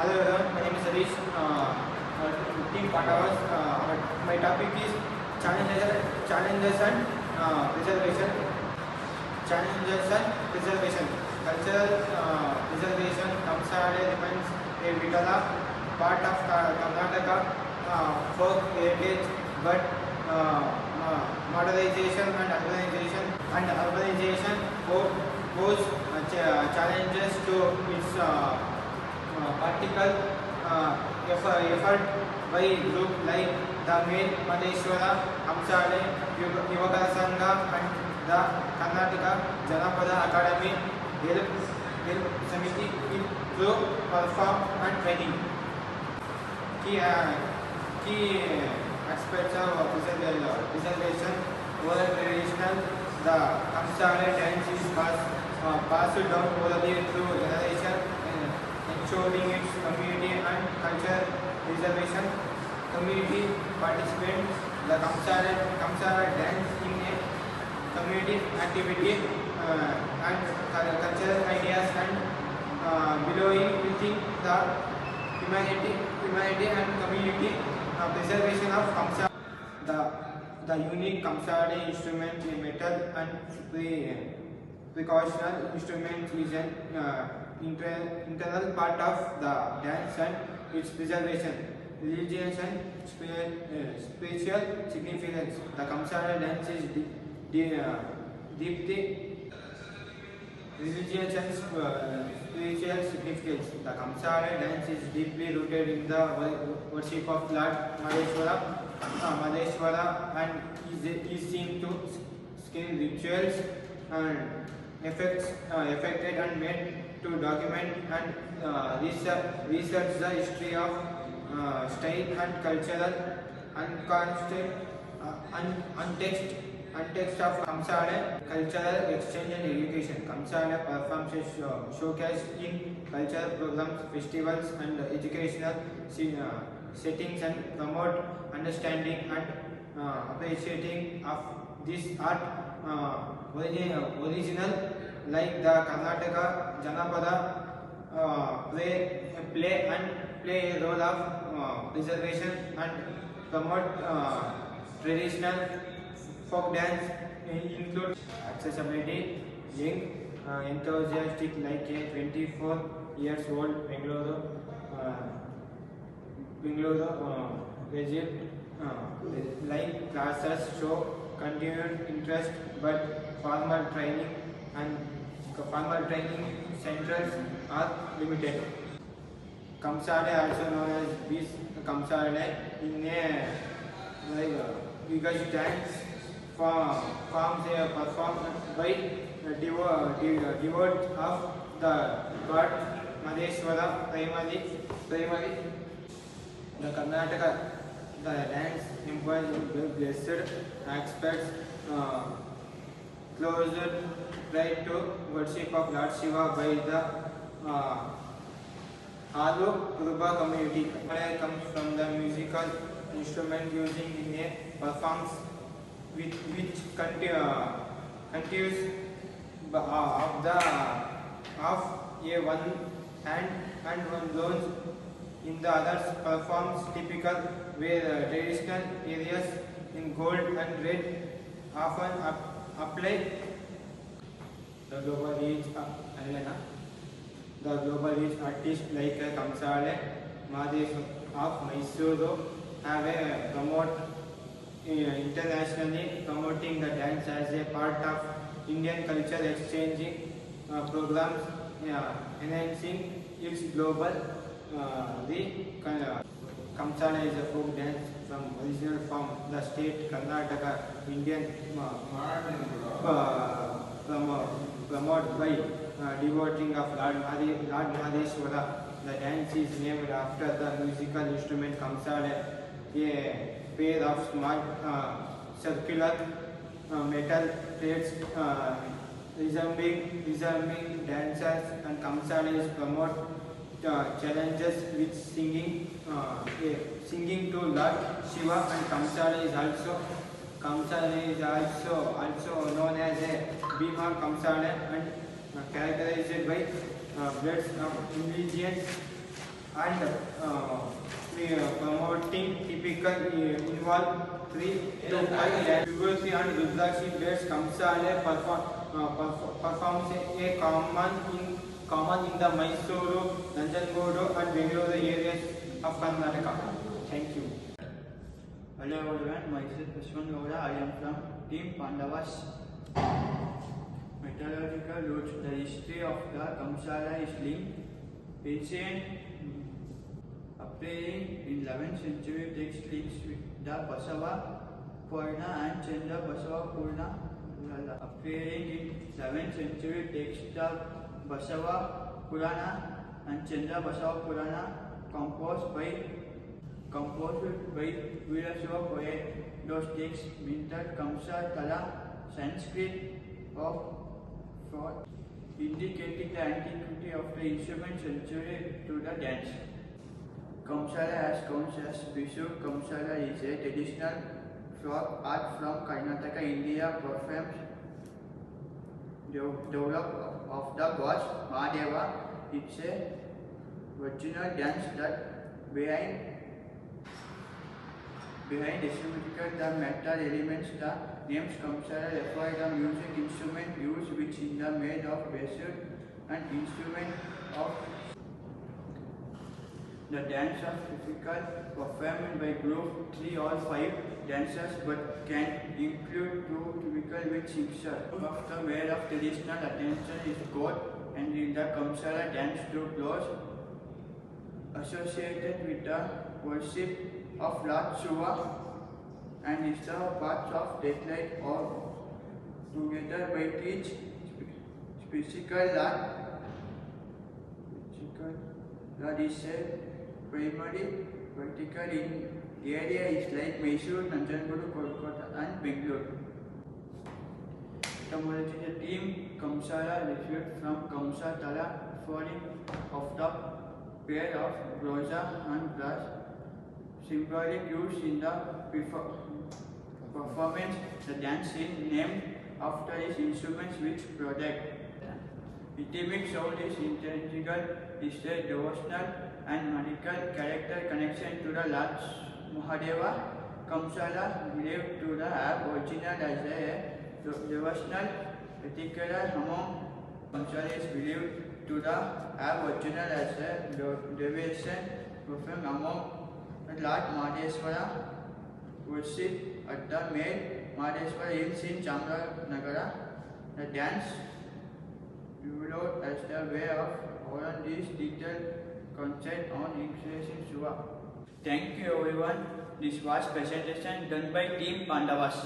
Hello everyone, my name is Harish. Team Pandavas. My topic is challenges and preservation. Challenges and preservation. Cultural preservation. Kamsale remains a vital part of Karnataka folk heritage, but modernization and urbanization pose challenges to its practical effort by group like the Main Madeshwara, Kamsale, Yuvaka Sangha and the Karnataka Janapada Academy help Samiti through perform and training. Key aspects of preservation oral traditional. The Kamsale dance is passed down orally through generation, ensuring its community and culture preservation. Community participants. The Kamsale dance in a community activity and cultural ideas and belonging within the humanity and community preservation of Kamsale. The unique Kamsale instrument, a metal and percussional instrument, is an integral part of the dance and its preservation, religious and spiritual significance. The Kamsale dance is deeply religious and spiritual significance. The Kamsale dance is deeply rooted in the worship of Lord Madeshwara and is seen to skin rituals and affected and made to document and research the history of style and cultural context of Kamsale cultural exchange and education. Kamsale performs a showcase in cultural programs, festivals and educational settings and promote understanding and appreciating of this art original like the Karnataka Janapada play a role of preservation and promote traditional folk dance include accessibility, young, enthusiastic like a 24 years old Bengaluru graduate like classes show continued interest, but formal training centers are limited. Kamsale, also known as Bis Kamsale, in a because dance forms a performance by devote of the god Madeshwara primary. The Karnataka, the dance embodies blessed aspects closer right to worship of Lord Shiva by the Alu Kuruba community. It comes from the musical instrument using in a performance which continues of a one hand and one blows in the others performs typical where traditional areas in gold and red often apply the global reach artists like Kamsale Mahadev of Mysuru have promote internationally promoting the dance as a part of Indian culture exchanging programs, enhancing its global Kamsale is a folk dance from original from the state Karnataka, Indian promoted by devoting of Lord Mahadeshwara. The dance is named after the musical instrument Kamsale, a pair of small circular metal plates resembling dancers, and Kamsale is promote challenges with singing to Lord Shiva, and Kamsale is also known as a Bhima Kamsale and characterized by bloods of and we promoting typical involve 3 to 5 dance. Vibhuti and Rudrakshi plates Kamsale performs a common in the Mysuru, Nanjangoodu and Bengaluru areas of Karnataka. Thank you. Hello everyone, myself Prashwan Gowda. I am from Team Pandavas. Metallurgical roots. The history of the Kamsala is linked. Ancient appearing in 11th century text links with the Basava Purana and Chandra Basava Purana. Appearing in 11th century text the Basava Purana and Chandra Basava Purana composed by Veerashaiva poet. Those texts minted Kamsa Tala Sanskrit of thought, indicating the antiquity of the instrument century to the dance. Kamsala has counts as Visu. Kamsala is a traditional folk art from Karnataka, India, performed developed of the gods Mahadeva. It's a virginal dance that behind asymmetrical the metal elements. The names Kamsala refer the music instrument used which is made of vessel and instrument of the dance of typical performed by group 3 or 5 dancers but can include 2 typical with singers. Of the way of traditional attention is God and in the Kamsala dance to close associated with the worship of Lord Shiva and is the parts of daylight or together by each physical Lord is a primary vertical in area is like Mysuru, Nanjangoodu, Kolkata and Bengaluru. Etymology. The team Kamsala received from Kamsa Tala, falling of the pair of broza and brass, symbolic use in the performance. The dance is named after his instruments which product. Rhythmic sound is integral, is a devotional and magical character connection to the Lord Mahadeva. Kamsala believed to have original as a devotional particular among Kamsala is believed to have original as a devotion performed among Lord Mahadeshwara worship at the main Mahadeshwara Hills in Chamarajanagar. The dance developed as the way of all these detailed concept on increasing Shiva. Thank you everyone. This was presentation done by Team Pandavas.